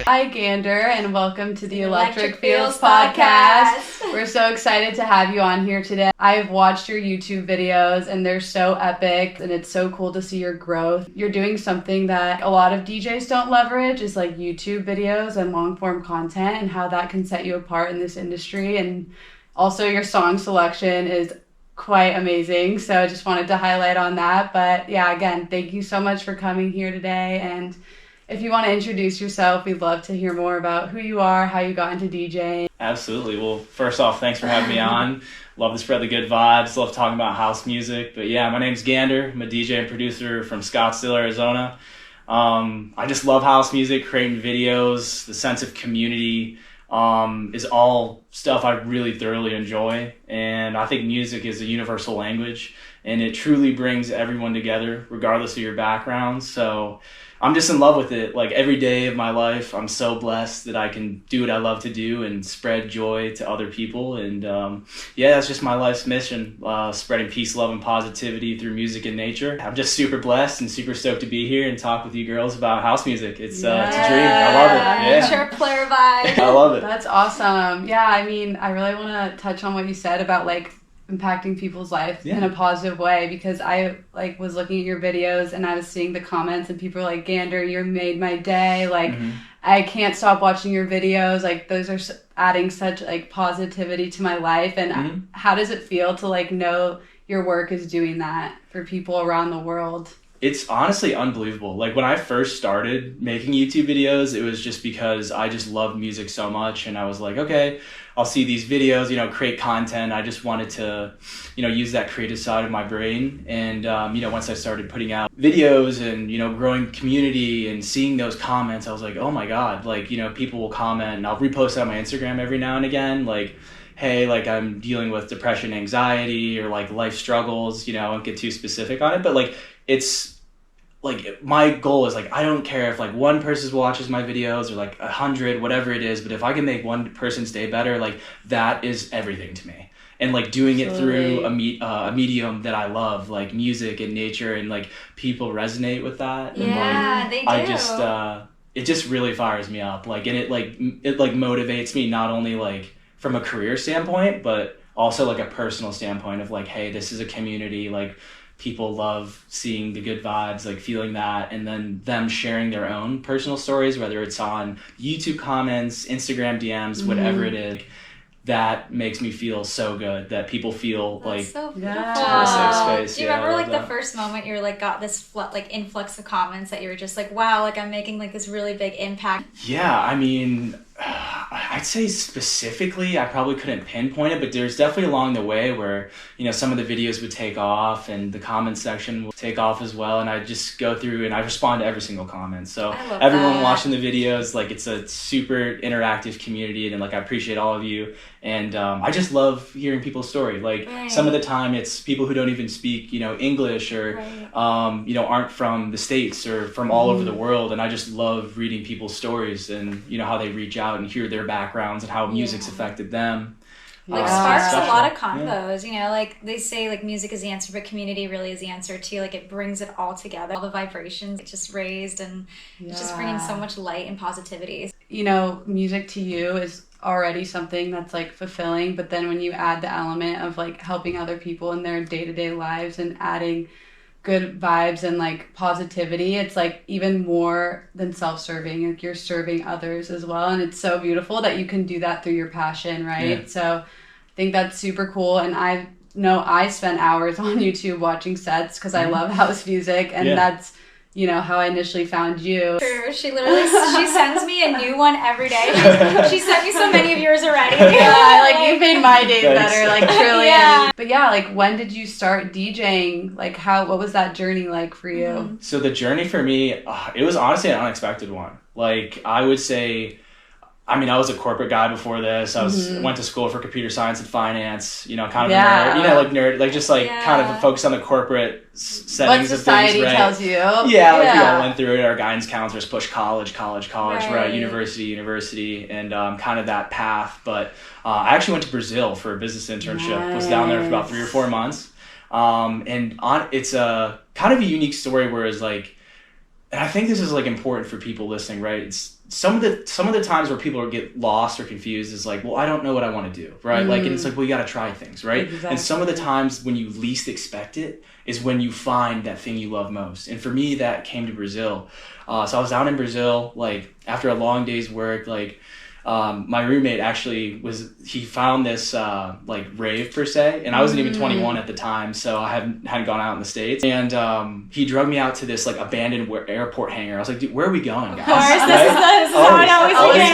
Hi, Gander, and welcome to the Electric Fields podcast. We're so excited to have you on here today. I've watched your YouTube videos, and they're so epic, and it's so cool to see your growth. You're doing something that a lot of DJs don't leverage, is like YouTube videos and long-form content, and how that can set you apart in this industry. And also your song selection is quite amazing, so I just wanted to highlight on that. But yeah, again, thank you so much for coming here today. And if you want to introduce yourself, we'd love to hear more about who you are, how you got into DJing. Absolutely. Well, first off, thanks for having me on. Love to spread the good vibes. Love talking about house music. But yeah, my name's Gander. I'm a DJ and producer from Scottsdale, Arizona. I just love house music, creating videos. The sense of community is all stuff I really thoroughly enjoy. And I think music is a universal language, and it truly brings everyone together, regardless of your background. So I'm just in love with it. Like every day of my life, I'm so blessed that I can do what I love to do and spread joy to other people. And yeah, that's just my life's mission, spreading peace, love, and positivity through music and nature. I'm just super blessed and super stoked to be here and talk with you girls about house music. It's a dream. I love it. Yeah. Sure, player vibe. I love it. That's awesome. Yeah, I mean, I really want to touch on what you said about like impacting people's life in a positive way, because I like was looking at your videos and I was seeing the comments and people were like, Gander, you made my day. Like, I can't stop watching your videos. Like, those are adding such like positivity to my life. And how does it feel to like know your work is doing that for people around the world? It's honestly unbelievable. Like when I first started making YouTube videos, it was just because I just loved music so much. And I was like, okay, I'll see these videos, create content. I just wanted to, use that creative side of my brain. And, once I started putting out videos and, growing community and seeing those comments, I was like, oh my God, like, people will comment, and I'll repost on my Instagram every now and again. Like, hey, like I'm dealing with depression, anxiety, or like life struggles, I won't get too specific on it, but like, it's like my goal is like, I don't care if like one person watches my videos or like 100, whatever it is, but if I can make one person's day better, like that is everything to me. And like doing it through a medium that I love, like music and nature, and like people resonate with that. Yeah, and, they do. I just it just really fires me up. Like, and it motivates me not only like from a career standpoint, but also like a personal standpoint of like, hey, this is a community. Like, people love seeing the good vibes, like feeling that, and then them sharing their own personal stories, whether it's on YouTube comments, Instagram DMs, whatever it is. That makes me feel so good that people feel That's like so beautiful. a safe space. Do you remember like the first moment you're like got this influx of comments that you were just like, wow, like I'm making like this really big impact? Yeah, I mean, I'd say specifically, I probably couldn't pinpoint it, but there's definitely along the way where, some of the videos would take off and the comment section will take off as well. And I just go through and I respond to every single comment. So everyone watching the videos, like it's a super interactive community, and like I appreciate all of you. And I just love hearing people's story. Like some of the time it's people who don't even speak, English or, aren't from the States or from all over the world. And I just love reading people's stories and, how they reach out and hear their backgrounds and how music's affected them. Like sparks a lot of combos, like they say like music is the answer, but community really is the answer too. Like it brings it all together. All the vibrations it just raised, and it's just bringing so much light and positivity. Music to you is already something that's like fulfilling, but then when you add the element of like helping other people in their day-to-day lives and adding good vibes and like positivity, it's like even more than self-serving. Like you're serving others as well, and it's so beautiful that you can do that through your passion, right? So I think that's super cool. And I know I spent hours on YouTube watching sets because I love house music, and that's how I initially found you. True. She sends me a new one every day. She sent me so many of yours already. Yeah, like you made my days better, like truly. Yeah. But yeah, like when did you start DJing? Like what was that journey like for you? So the journey for me, it was honestly an unexpected one. Like I would say, I was a corporate guy before this. I went to school for computer science and finance, kind of a nerd, kind of focused on the corporate settings of things, right? What society tells you. I went through it. Our guidance counselors push college, right? University, and kind of that path. But I actually went to Brazil for a business internship. Nice. Was down there for about 3 or 4 months. It's a kind of a unique story where it's like, and I think this is like important for people listening, right? It's some of the times where people get lost or confused is like, well, I don't know what I want to do, right? Like, and it's like, well, you got to try things, right? Exactly. And some of the times when you least expect it is when you find that thing you love most. And for me, that came to Brazil. So I was out in Brazil, like after a long day's work, like my roommate actually he found this like rave per se, and I wasn't even 21 at the time, so I hadn't gone out in the States, and he drug me out to this like abandoned airport hangar. I was like, dude, where are we going, guys? Of course, this is how it always begins.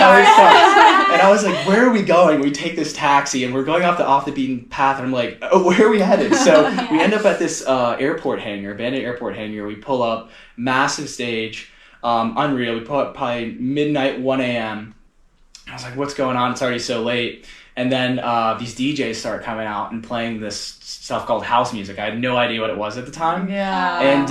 And I was like, where are we going? We take this taxi and we're going off the beaten path, and I'm like, oh, where are we headed? So we end up at this abandoned airport hangar. We pull up, massive stage, unreal. We pull up probably midnight, 1 a.m. I was like, what's going on? It's already so late. And then these DJs start coming out and playing this stuff called house music. I had no idea what it was at the time. Yeah. And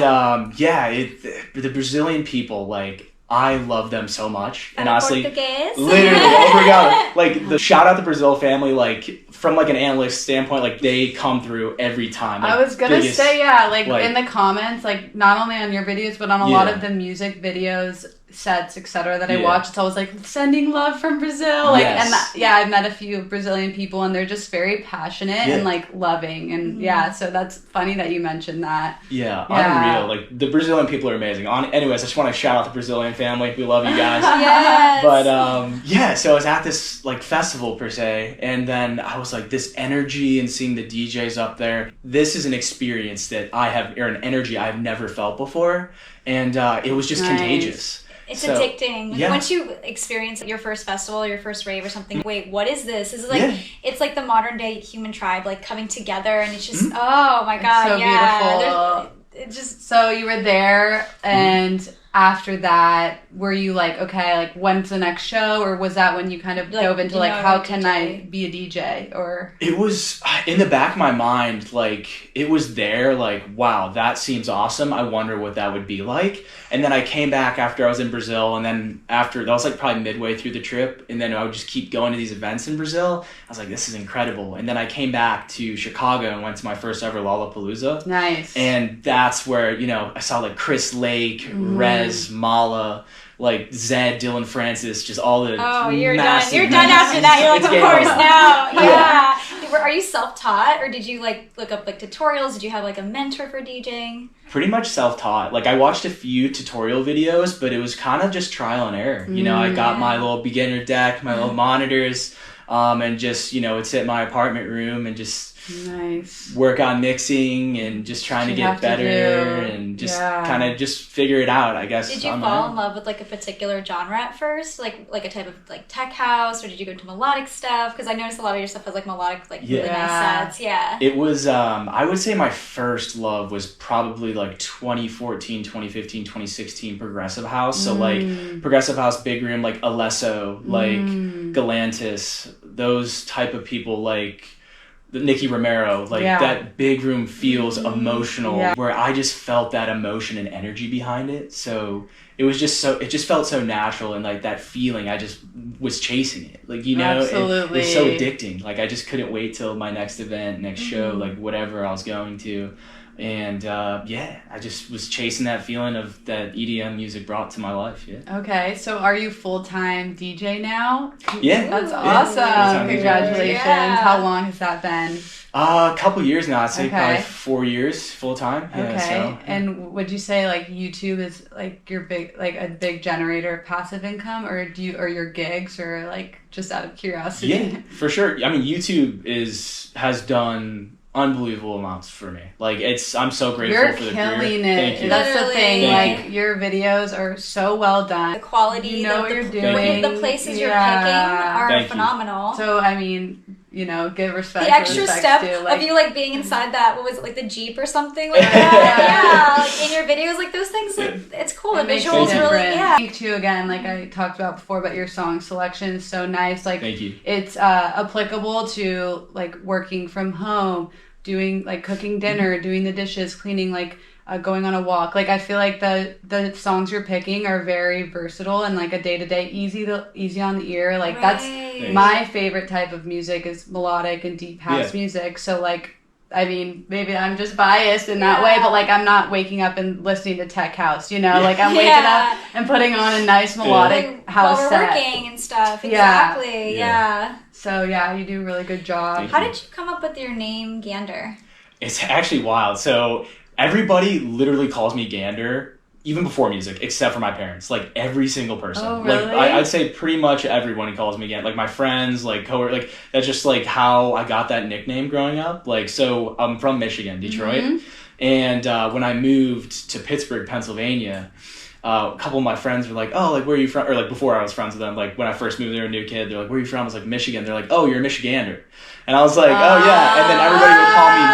the Brazilian people, like, I love them so much. And honestly, Portuguese. literally, oh my God, like the shout out the Brazil family, like from like an analyst standpoint, like they come through every time. Like, I was gonna say, yeah, like in the comments, like not only on your videos, but on a lot of the music videos, sets, etc. that I watch, it's always like sending love from Brazil. Like, and I've met a few Brazilian people, and they're just very passionate and like loving, and so that's funny that you mentioned that. Yeah, unreal. Like the Brazilian people are amazing. Anyways, I just want to shout out the Brazilian family. We love you guys. Yes. But so I was at this like festival per se, and then I was like, this energy and seeing the DJs up there. This is an experience that an energy I've never felt before, and it was just contagious. It's addicting. Yeah. Once you experience your first festival, your first rave or something, wait, what is this? This is like, it's like the modern day human tribe, like coming together, and it's just, oh my God, beautiful. It just. So you were there, and after that, were you like, okay, like when's the next show, or was that when you kind of dove into like, how can I be a DJ? Or it was in the back of my mind, like it was there, like wow, that seems awesome. I wonder what that would be like. And then I came back after I was in Brazil, and then after that was like probably midway through the trip, and then I would just keep going to these events in Brazil. I was like, this is incredible. And then I came back to Chicago and went to my first ever Lollapalooza. Nice. And that's where I saw like Chris Lake, Rez, Mala, like Zed, Dylan Francis, just all the you're done after that. You're like, of course now. Yeah. Are you self-taught, or did you like look up like tutorials? Did you have like a mentor for DJing? Pretty much self-taught. Like I watched a few tutorial videos, but it was kind of just trial and error. I got my little beginner deck, my little monitors, and just would sit in my apartment room and just work on mixing and just trying to get better and just kind of just figure it out, I guess. Did you fall in love with like a particular genre at first, like a type of like tech house, or did you go into melodic stuff? Because I noticed a lot of your stuff has like melodic, like really nice sets. Yeah, it was I would say my first love was probably like 2014, 2015, 2016 progressive house. So like progressive house, big room, like Alesso, like Galantis, those type of people, like Nicky Romero, like that big room feels emotional, where I just felt that emotion and energy behind it. So it just felt so natural, and like that feeling, I just was chasing it. Like, Absolutely. It was so addicting. Like I just couldn't wait till my next event, next show, like whatever I was going to. And I just was chasing that feeling of that EDM music brought to my life. Yeah. Okay, so are you full-time DJ now? Yeah. That's awesome. Congratulations. Yeah. How long has that been? A couple years now. I'd say probably 4 years full-time. Yeah, okay. And would you say like YouTube is like your a big generator of passive income, or your gigs, or like just out of curiosity? Yeah, for sure. I mean, YouTube has done unbelievable amounts for me. Like I'm so grateful for the career. You're killing it. Thank you. That's the thing. Like your videos are so well done. The quality, what you're doing. The places you're picking are phenomenal. So I mean, give respect. The extra step of you like being inside that, what was it, like the Jeep or something like that? Like in your videos, like those things, like it's cool. The visuals really, Me too. Again, like I talked about before, but your song selection is so nice. Like thank you. It's applicable to like working from home, doing like cooking dinner, doing the dishes, cleaning, like going on a walk. Like I feel like the songs you're picking are very versatile and like a day-to-day easy on the ear. Like that's my favorite type of music is melodic and deep house music. So like I mean, maybe I'm just biased in that way, but like I'm not waking up and listening to tech house, you know, like I'm waking up and putting on a nice melodic house while we're set. Working and stuff. Exactly. Yeah. So yeah, you do a really good job. How did you come up with your name Gander? It's actually wild. So everybody literally calls me Gander, even before music, except for my parents. Like every single person. Oh, really? Like I'd say pretty much everyone calls me Gander. Like my friends, like coworkers, like that's just like how I got that nickname growing up. Like so, I'm from Michigan, Detroit, and when I moved to Pittsburgh, Pennsylvania. A couple of my friends were like, oh, like, where are you from? Or like, before I was friends with them, like, when I first moved, they were a new kid. They're like, where are you from? I was like, Michigan. They're like, oh, you're a Michigander. And I was like, oh, yeah. And then everybody would call me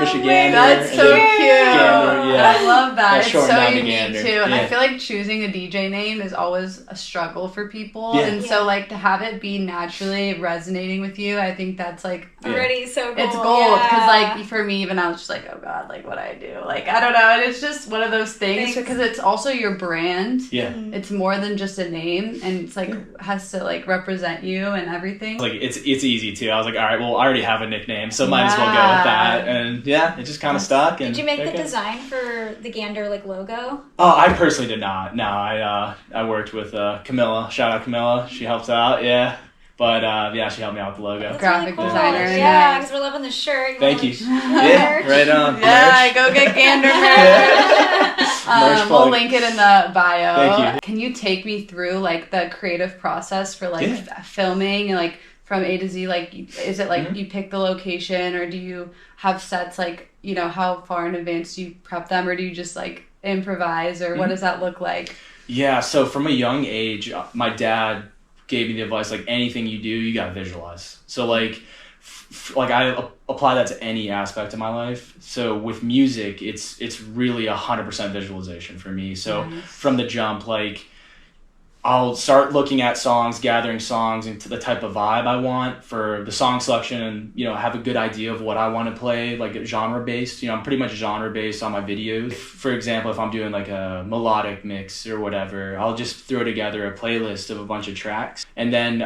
Michigander. That's so cute. Gander, yeah. I love that. It's so unique, Gander. too. And I feel like choosing a DJ name is always a struggle for people. Yeah. And so, like, to have it be naturally resonating with you, I think that's, like... Already so cool. It's gold. Because, like, for me, even I was just like, oh, God, like, what I do? Like, I don't know. And it's just one of those things because it's also your brand. Yeah. It's more than just a name, and it's like has to like represent you and everything. Like it's easy too. I was like, all right, well, I already have a nickname, so might as well go with that. And yeah, it just kind of stuck. And did you make the design for the Gander like logo? Oh, I personally did not. No, I worked with Camilla. Shout out Camilla. She helps out. Yeah. But yeah, she helped me out with the logo. That's graphic really cool. designer. Yeah, because we're loving the shirt. Thank you. Yeah, right on. Yeah, go get Gander merch. We'll link it in the bio. Thank you. Can you take me through like the creative process for like filming and like from A to Z? Like, is it like you pick the location, or do you have sets like, you know, how far in advance do you prep them, or do you just like improvise, or what does that look like? Yeah, so from a young age, my dad gave me the advice, like, anything you do, you gotta visualize. So like I apply that to any aspect of my life. So with music, it's really 100% visualization for me. So from the jump, like I'll start looking at songs, gathering songs into the type of vibe I want for the song selection, and, you know, have a good idea of what I want to play, like genre based. You know, I'm pretty much genre based on my videos. For example, if I'm doing like a melodic mix or whatever, I'll just throw together a playlist of a bunch of tracks and then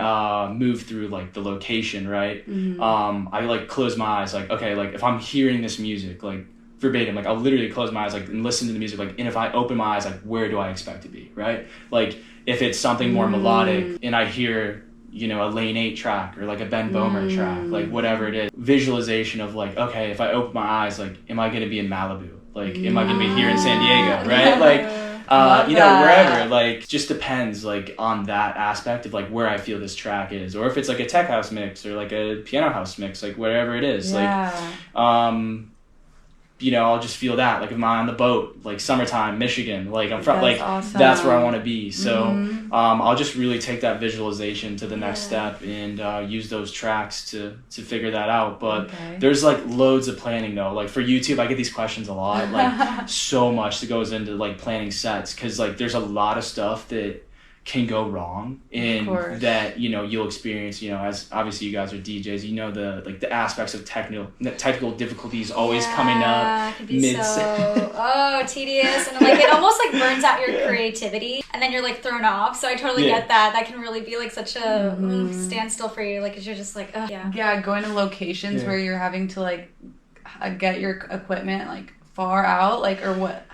move through like the location, right? I like close my eyes, like, okay, like if I'm hearing this music, like verbatim, like I'll literally close my eyes, like, and listen to the music, like, and if I open my eyes, like, where do I expect to be, right? Like if it's something more melodic and I hear, you know, a Lane 8 track or like a Ben Bomer track, like whatever it is, visualization of like, okay, if I open my eyes, like, am I going to be in Malibu? Like, am I going to be here in San Diego, right? Like, you know, wherever, like, just depends, like, on that aspect of, like, where I feel this track is. Or if it's, like, a tech house mix or, like, a piano house mix, like, whatever it is. Yeah. Like, you know, I'll just feel that. Like, if I'm on the boat, like, summertime, Michigan, like, I'm from, like, awesome. That's where I want to be. So, I'll just really take that visualization to the next step and use those tracks to figure that out. But there's, like, loads of planning, though. Like, for YouTube, I get these questions a lot. Like, so much that goes into, like, planning sets. Because, like, there's a lot of stuff that can go wrong and that, you know, you'll experience, you know, as obviously you guys are DJs, you know, the aspects of technical difficulties always coming up. It can be so tedious, and like it almost like burns out your creativity, and then you're like thrown off. So I totally get that. That can really be like such a standstill for you, like, 'cause you're just like, going to locations where you're having to like get your equipment like far out, like, or what?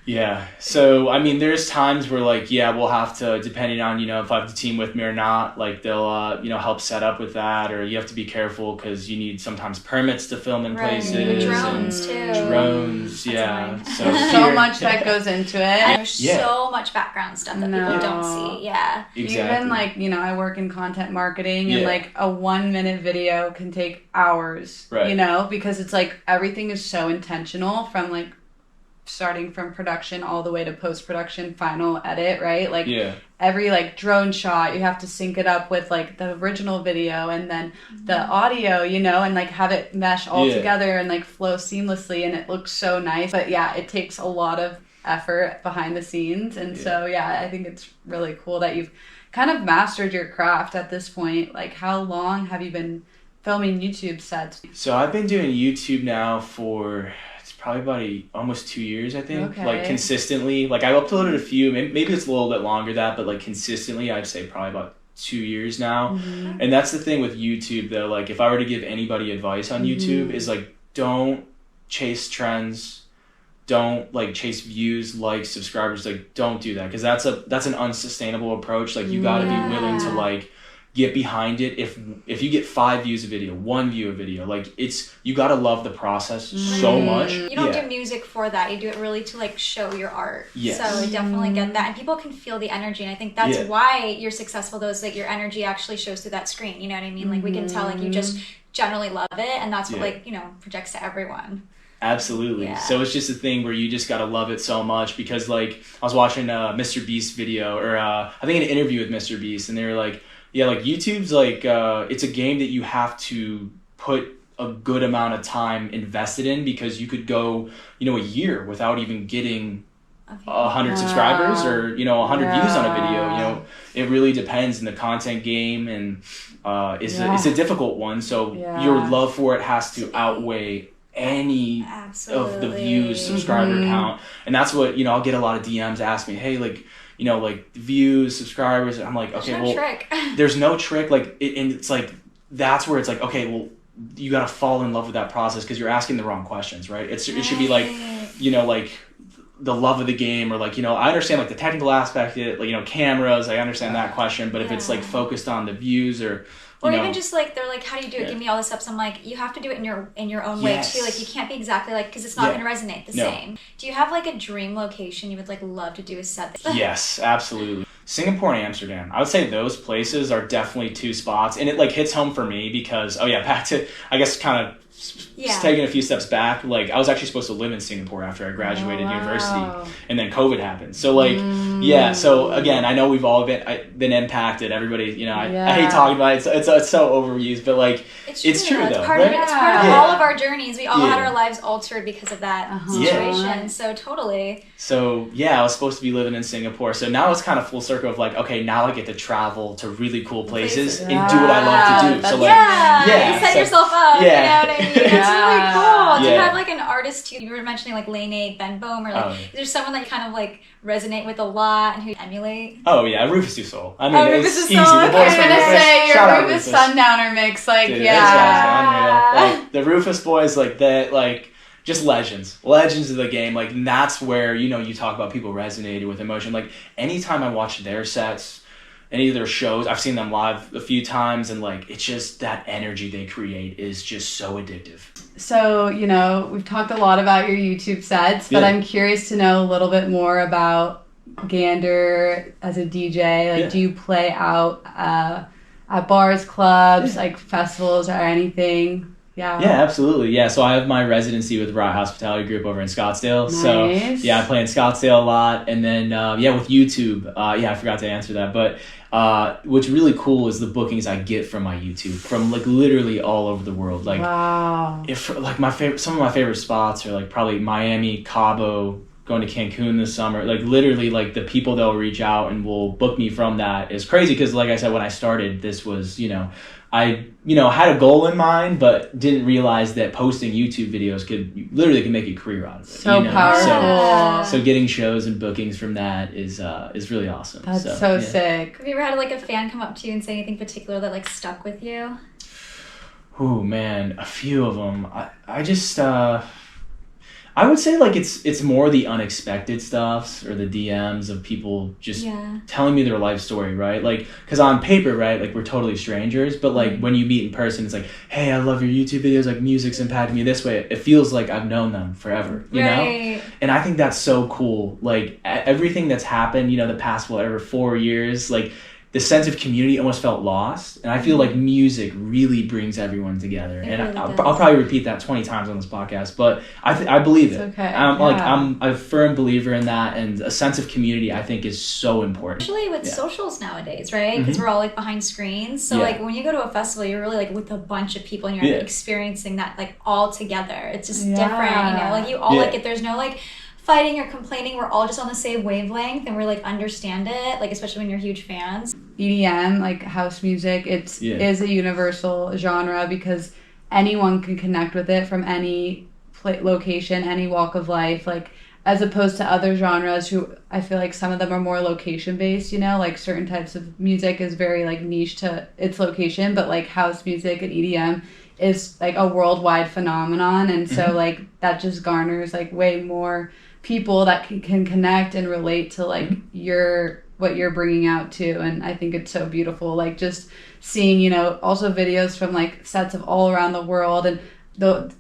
Yeah. So, I mean, there's times where, like, yeah, we'll have to, depending on, you know, if I have the team with me or not, like, they'll, you know, help set up with that, or you have to be careful because you need sometimes permits to film in places. Drones, too. Drones, So much that goes into it. And there's so much background stuff that people don't see. Yeah. Exactly. Even, like, you know, I work in content marketing, and, like, a 1-minute video can take hours, you know, because it's, like, everything is so intentional from, like, starting from production all the way to post-production, final edit, right? Like every like drone shot, you have to sync it up with like the original video and then the audio, you know, and like have it mesh all together and like flow seamlessly, and it looks so nice. But yeah, it takes a lot of effort behind the scenes. And so I think it's really cool that you've kind of mastered your craft at this point. Like, how long have you been filming YouTube sets? So I've been doing YouTube now for probably about almost 2 years, I think. Like, consistently. Like, I uploaded a few, maybe it's a little bit longer that, but like consistently I'd say probably about 2 years now. And that's the thing with YouTube, though. Like, if I were to give anybody advice on YouTube, is like, don't chase trends, don't like chase views, likes, subscribers. Like, don't do that, because that's an unsustainable approach. Like, you got to be willing to like get behind it. If you get 5 views a video, 1 view a video, like, you got to love the process so much. You don't do music for that. You do it really to like show your art. Yes. So I definitely get that, and people can feel the energy, and I think that's why you're successful. Those like your energy actually shows through that screen. You know what I mean? Like, we can tell like you just generally love it, and that's what like, you know, projects to everyone. Absolutely. Yeah. So it's just a thing where you just gotta love it so much, because like I was watching a Mr. Beast video, or I think an interview with Mr. Beast, and they were like, yeah, like YouTube's like it's a game that you have to put a good amount of time invested in, because you could go, you know, a year without even getting 100 subscribers, or, you know, 100 views on a video. You know, it really depends in the content game, and it's a difficult one. So your love for it has to outweigh any of the views, subscriber count. And that's what, you know, I'll get a lot of DMs ask me, hey, like, you know, like views, subscribers. I'm like, okay, there's no trick. There's no trick. Like, and it's like, that's where it's like, okay, well, you got to fall in love with that process, because you're asking the wrong questions, right? It should be like, you know, like the love of the game, or like, you know, I understand like the technical aspect of it, like, you know, cameras, I understand that question, but if it's like focused on the views, or even just like, they're like, how do you do it? Give me all this steps. I'm like, you have to do it in your own way too. Like, you can't be exactly like, because it's not going to resonate the same. Do you have like a dream location you would like love to do a set? Yes, absolutely. Singapore and Amsterdam. I would say those places are definitely 2 spots, and it like hits home for me because, back to, I guess, kind of taking a few steps back, like I was actually supposed to live in Singapore after I graduated university, and then COVID happened. So like, so again, I know we've all been impacted. Everybody, you know, I hate talking about it. It's so overused, but like, it's true though. It's part of all of our journeys. We all had our lives altered because of that situation. So totally. So I was supposed to be living in Singapore. So now it's kind of full circle of like, okay, now I get to travel to really cool places and do what I love to do. So like, you set yourself up. You know what I mean? That's really cool. Do you have like an artist too? You were mentioning like Lene Benboom, or like, is there someone that kind of like resonate with a lot and who you emulate? Oh yeah, Rufus Du Sol. I mean, it's easy. The I boys was from gonna say your Shout Rufus Sundowner mix, like Dude, those guys are unreal. Like, the Rufus boys, like that, like just legends of the game. Like, and that's where, you know, you talk about people resonated with emotion. Like, anytime I watch their sets, any of their shows, I've seen them live a few times, and like, it's just that energy they create is just so addictive. So, you know, we've talked a lot about your YouTube sets, but I'm curious to know a little bit more about Gander as a DJ. Like, do you play out at bars, clubs, like festivals, or anything? Yeah, absolutely. Yeah, so I have my residency with Rye Hospitality Group over in Scottsdale. Nice. So I play in Scottsdale a lot. And then with YouTube, I forgot to answer that, but what's really cool is the bookings I get from my YouTube, from like literally all over the world. Like, if like some of my favorite spots are like probably Miami, Cabo, going to Cancun this summer. Like, literally, like the people they'll reach out and will book me from that is crazy, because like I said, when I started, this was, you know, I, you know, had a goal in mind, but didn't realize that posting YouTube videos could make a career out of it. So, you know? Powerful. So getting shows and bookings from that is really awesome. That's so sick. Have you ever had like a fan come up to you and say anything particular that like stuck with you? Oh man, a few of them. I just I would say like it's more the unexpected stuff, or the DMs of people just telling me their life story, right? Like, because on paper, right, like we're totally strangers, but like when you meet in person, it's like, hey, I love your YouTube videos, like music's impacted me this way. It feels like I've known them forever, you know? And I think that's so cool. Like, everything that's happened, you know, the past 4 years, like the sense of community almost felt lost, and I feel like music really brings everyone together. I'll probably repeat that 20 times on this podcast, but I believe it. Okay. I'm a firm believer in that, and a sense of community I think is so important. Especially with socials nowadays, right? Because we're all like behind screens, so like when you go to a festival, you're really like with a bunch of people, and you're experiencing that like all together. It's just different, you know. Like, you all like it. There's no like fighting or complaining. We're all just on the same wavelength, and we're like understand it, like especially when you're huge fans. EDM, like house music, is a universal genre, because anyone can connect with it from any location, any walk of life, like, as opposed to other genres who I feel like some of them are more location based, you know, like certain types of music is very like niche to its location, but like house music and EDM is like a worldwide phenomenon, and so like that just garners like way more people that can connect and relate to like what you're bringing out too. And I think it's so beautiful, like just seeing, you know, also videos from like sets of all around the world and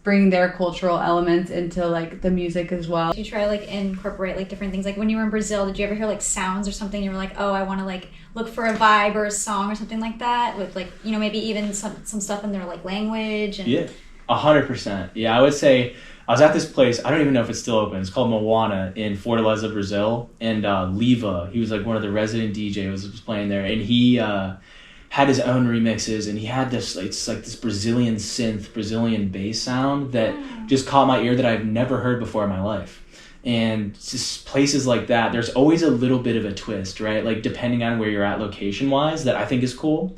bring their cultural elements into like the music as well. Did you try like incorporate like different things? Like when you were in Brazil, did you ever hear like sounds or something? You were like, oh, I want to like look for a vibe or a song or something like that with like, you know, maybe even some stuff in their like language. And... Yeah, 100%. Yeah, I would say I was at this place, I don't even know if it's still open. It's called Moana in Fortaleza, Brazil. And Leva, he was like one of the resident DJs, was playing there. And he had his own remixes, and he had this, it's like this Brazilian synth, Brazilian bass sound that just caught my ear that I've never heard before in my life. And just places like that, there's always a little bit of a twist, right? Like depending on where you're at location-wise, that I think is cool.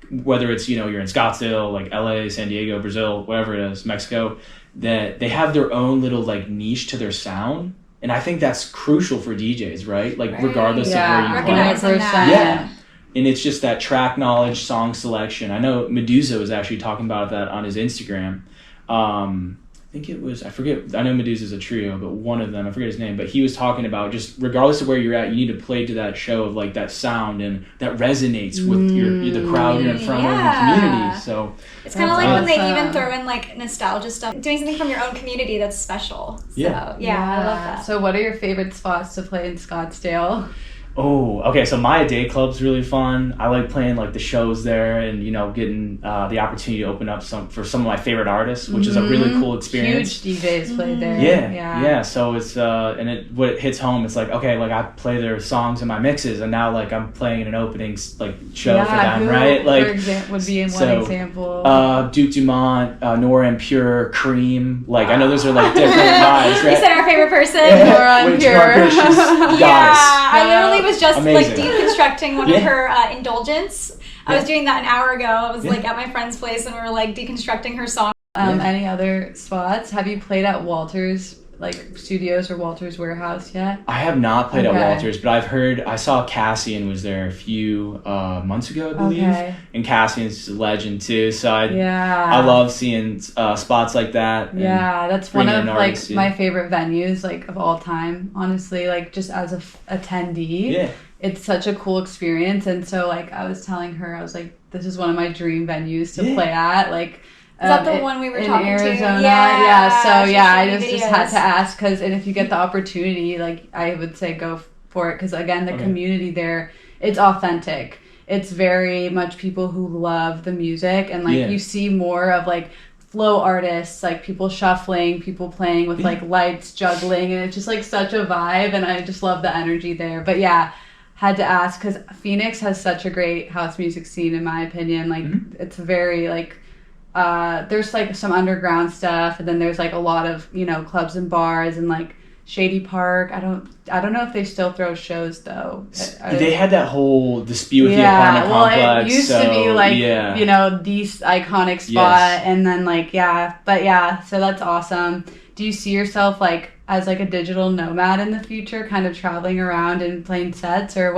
Whether it's, you know, you're in Scottsdale, like LA, San Diego, Brazil, wherever it is, Mexico, that they have their own little like niche to their sound. And I think that's crucial for DJs, right? Like regardless of where you play. Yeah. And it's just that track knowledge, song selection. I know Medusa was actually talking about that on his Instagram. I think it was, I forget, I know Medusa's a trio, but one of them, I forget his name, but he was talking about just regardless of where you're at, you need to play to that show of like that sound and that resonates with the crowd you're in front of the community. So it's kind of like when they even throw in like nostalgia stuff, doing something from your own community that's special. So yeah, I love that. So what are your favorite spots to play in Scottsdale? Oh, okay. So Maya Day Club's really fun. I like playing like the shows there, and you know, getting the opportunity to open up for some of my favorite artists, which is a really cool experience. Huge DJs play there. Yeah. So it's what it hits home. It's like, okay, like I play their songs in my mixes, and now like I'm playing in an opening like show for them, right? Like for example, would be in one example. Duke Dumont, Nora and Pure, Cream. Like I know those are like different vibes, right? You said our favorite person, Nora and Pure. I literally was just like deconstructing one of her Indulgence. I was doing that an hour ago. I was like at my friend's place and we were like deconstructing her song. Any other spots? Have you played at Walters like studios or Walters Warehouse yet? I have not played at Walters, but I saw Cassian was there a few months ago, I believe. And Cassian's a legend too, so I love seeing spots like that. Yeah, that's one of like my favorite venues like of all time, honestly, like just as a attendee. Yeah. It's such a cool experience, and so like I was telling her, I was like, this is one of my dream venues to play at, like is that the one we were talking Arizona? To? Yeah. So I just had to ask and if you get the opportunity, like I would say go for it because again, the community there, it's authentic. It's very much people who love the music and like you see more of like flow artists, like people shuffling, people playing with like lights, juggling, and it's just like such a vibe, and I just love the energy there. But yeah. Had to ask because Phoenix has such a great house music scene, in my opinion. Like it's very like. There's like some underground stuff, and then there's like a lot of, you know, clubs and bars and like Shady Park. I don't know if they still throw shows though. They had that whole dispute with the apartment complex. Well, it used to be like you know, the iconic spot, and then like so that's awesome. Do you see yourself like as like a digital nomad in the future, kind of traveling around and playing sets, or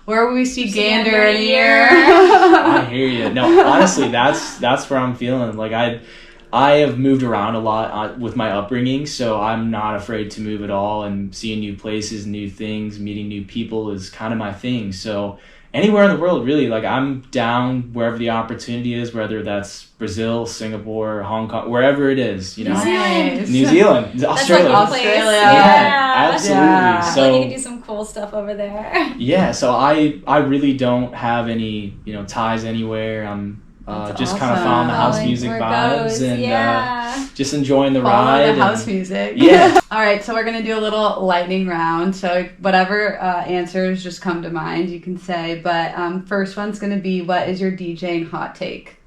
where will we see Gander in a year? I hear you. No, honestly, that's where I'm feeling. Like I have moved around a lot with my upbringing, so I'm not afraid to move at all. And seeing new places, new things, meeting new people is kind of my thing. So anywhere in the world, really, like I'm down wherever the opportunity is, whether that's Brazil, Singapore, Hong Kong, wherever it is, you know. Nice. New Zealand, Australia. That's like Australia. Yeah, absolutely. Yeah. So you can do some cool stuff over there. Yeah, so I really don't have any, you know, ties anywhere. I'm just kind of following the house music vibes and just enjoying the ride. The house music. Yeah. All right, so we're going to do a little lightning round. So whatever answers just come to mind, you can say. But first one's going to be, what is your DJing hot take?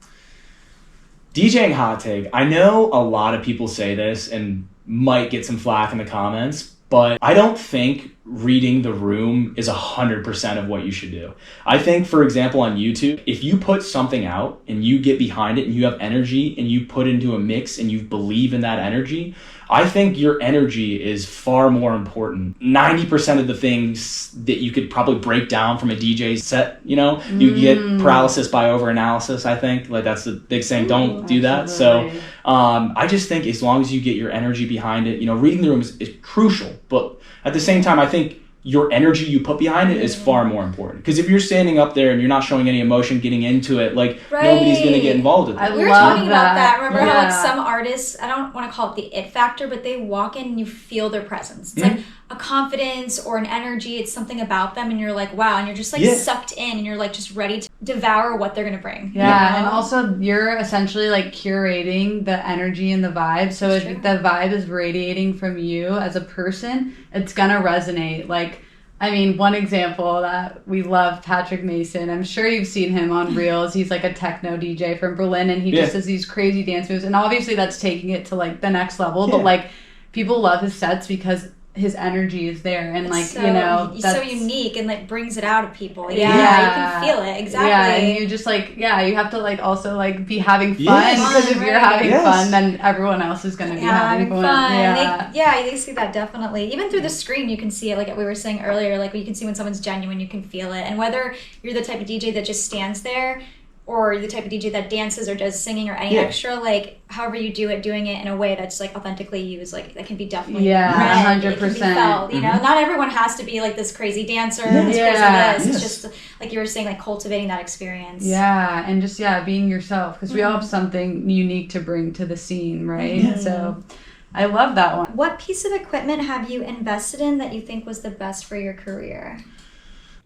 DJing hot take. I know a lot of people say this and might get some flack in the comments, but I don't think reading the room is 100% of what you should do. I think, for example, on YouTube, if you put something out and you get behind it and you have energy and you put into a mix and you believe in that energy, I think your energy is far more important. 90% of the things that you could probably break down from a DJ set, you know, you get paralysis by overanalysis, I think. Like, that's the big saying, don't do that. So I just think as long as you get your energy behind it, you know, reading the room is crucial. But at the same time, I think your energy you put behind it is far more important. Because if you're standing up there and you're not showing any emotion, getting into it, like, nobody's going to get involved with it. We were talking about that. Remember how, like, some artists, I don't want to call it the it factor, but they walk in and you feel their presence. It's like a confidence or an energy. It's something about them and you're like, wow. And you're just like sucked in and you're like just ready to devour what they're going to bring. Yeah. You know? And also you're essentially like curating the energy and the vibe. So if the vibe is radiating from you as a person, it's going to resonate. Like, I mean, one example that we love, Patrick Mason. I'm sure you've seen him on Reels. He's like a techno DJ from Berlin, and he just does these crazy dance moves. And obviously that's taking it to like the next level. But like, people love his sets because his energy is there, and like, so, you know, he's so unique and like brings it out of people. You can feel it. Exactly. Yeah, and you just like, you have to like also like be having fun, because if you're having fun, then everyone else is going to be having fun. They see that definitely. Even through the screen, you can see it. Like we were saying earlier, like you can see when someone's genuine, you can feel it. And whether you're the type of DJ that just stands there, or you're the type of DJ that dances or does singing or any extra, like, however you do it, doing it in a way that's, like, authentically used, like, that can be definitely read. 100%. It can be felt, you know? Not everyone has to be, like, this crazy dancer, this crazy this. It's just, like you were saying, like, cultivating that experience. Yeah, and just, being yourself, because we all have something unique to bring to the scene, right? So I love that one. What piece of equipment have you invested in that you think was the best for your career?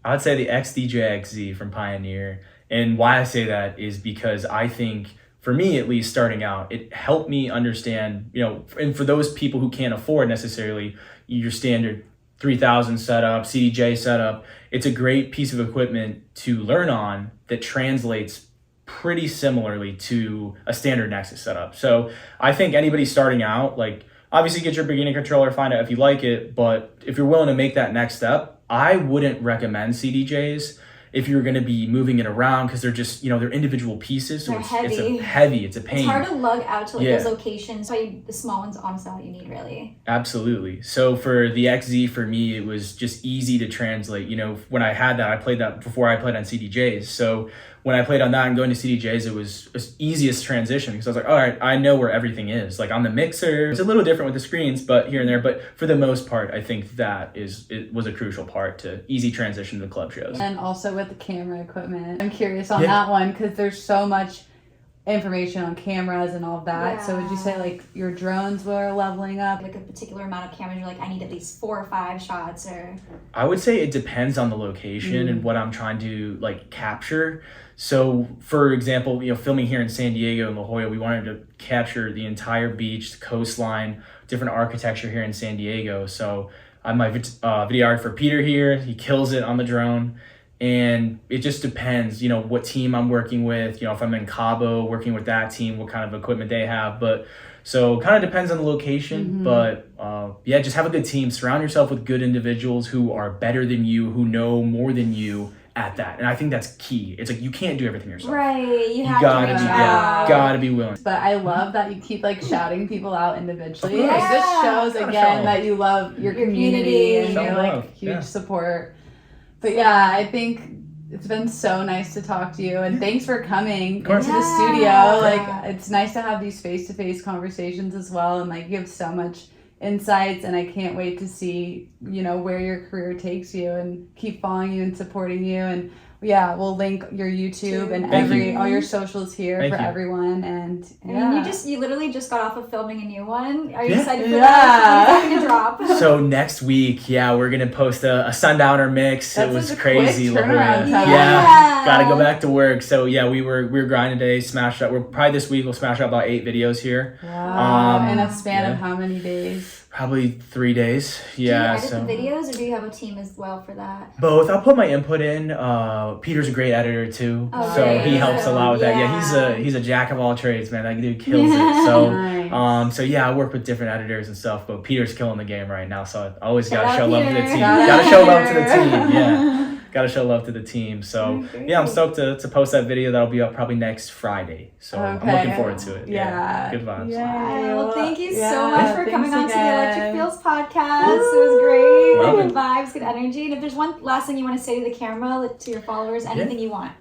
I would say the XDJ XZ from Pioneer. And why I say that is because I think, for me at least, starting out, it helped me understand, you know, and for those people who can't afford necessarily your standard 3000 setup, CDJ setup, it's a great piece of equipment to learn on that translates pretty similarly to a standard Nexus setup. So I think anybody starting out, like, obviously get your beginning controller, find out if you like it, but if you're willing to make that next step, I wouldn't recommend CDJs if you're going to be moving it around, because they're just, you know, they're individual pieces. So it's a pain. It's hard to lug out to like those locations. So the small ones, honestly, all you need, really. Absolutely. So for the XZ, for me, it was just easy to translate. You know, when I had that, I played that before I played on CDJs. So when I played on that and going to CDJs, it was easiest transition, because I was like, all right, I know where everything is. Like on the mixer, it's a little different with the screens, but here and there. But for the most part, I think it was a crucial part to easy transition to the club shows. And also with the camera equipment, I'm curious on that one, because there's so much information on cameras and all of that. So would you say like your drones were leveling up? Like a particular amount of cameras, you're like, I need at least 4 or 5 shots, or? I would say it depends on the location and what I'm trying to like capture. So for example, you know, filming here in San Diego and La Jolla, we wanted to capture the entire beach, the coastline, different architecture here in San Diego. So I'm my videographer Peter here, he kills it on the drone. And it just depends, you know, what team I'm working with, you know, if I'm in Cabo working with that team, what kind of equipment they have. But so it kind of depends on the location. But just have a good team. Surround yourself with good individuals who are better than you, who know more than you at that. And I think that's key. It's like you can't do everything yourself. Right. You have to reach out. Gotta be willing. But I love that you keep like shouting people out individually. Like, this shows again that you love your community and you're like huge support. But I think it's been so nice to talk to you, and thanks for coming into the studio. Like, it's nice to have these face-to-face conversations as well, and like you have so much insights, and I can't wait to see, you know, where your career takes you, and keep following you and supporting you. And we'll link your YouTube and all your socials here for everyone. And you literally just got off of filming a new one. Are you excited for that? When's it gonna drop? So next week, we're gonna post a Sundowner mix. It was crazy. Gotta go back to work. So we were grinding today, smashed out. We're probably this week we'll smash out about 8 videos here. Wow. In a span of how many days? Probably 3 days. Do you edit the videos, or do you have a team as well for that? Both. I'll put my input in. Peter's a great editor too, so he helps a lot with that. Yeah, he's a jack of all trades, man. That dude kills it. So, Nice. so yeah, I work with different editors and stuff, but Peter's killing the game right now. So I always gotta Shout show out love to the Peter. team. Shout Gotta out show love to Peter. the team. Yeah. Gotta show love to the team. So yeah, I'm stoked to post that video. That'll be up probably next Friday. So I'm looking forward to it. Yeah. Good vibes. Yeah. Well, thank you Yeah, so much for thanks coming on to the again. Electric Fields podcast. It was great. Welcome. Good vibes, good energy. And if there's one last thing you want to say to the camera, like, to your followers, anything you want.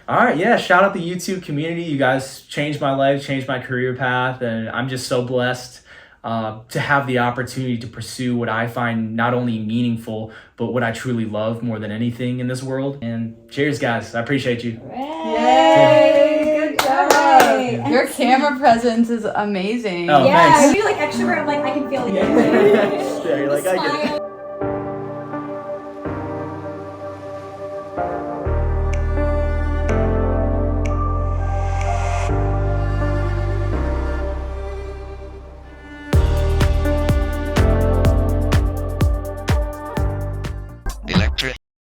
All right, yeah, shout out the YouTube community. You guys changed my life, changed my career path, and I'm just so blessed to have the opportunity to pursue what I find not only meaningful, but what I truly love more than anything in this world. And cheers, guys. I appreciate you. Yay! Good job. Right. Your camera presence is amazing. Oh, Yeah, thanks. you like extrovert. I'm like, I can feel it. Yeah, you're like, I get it. Smile.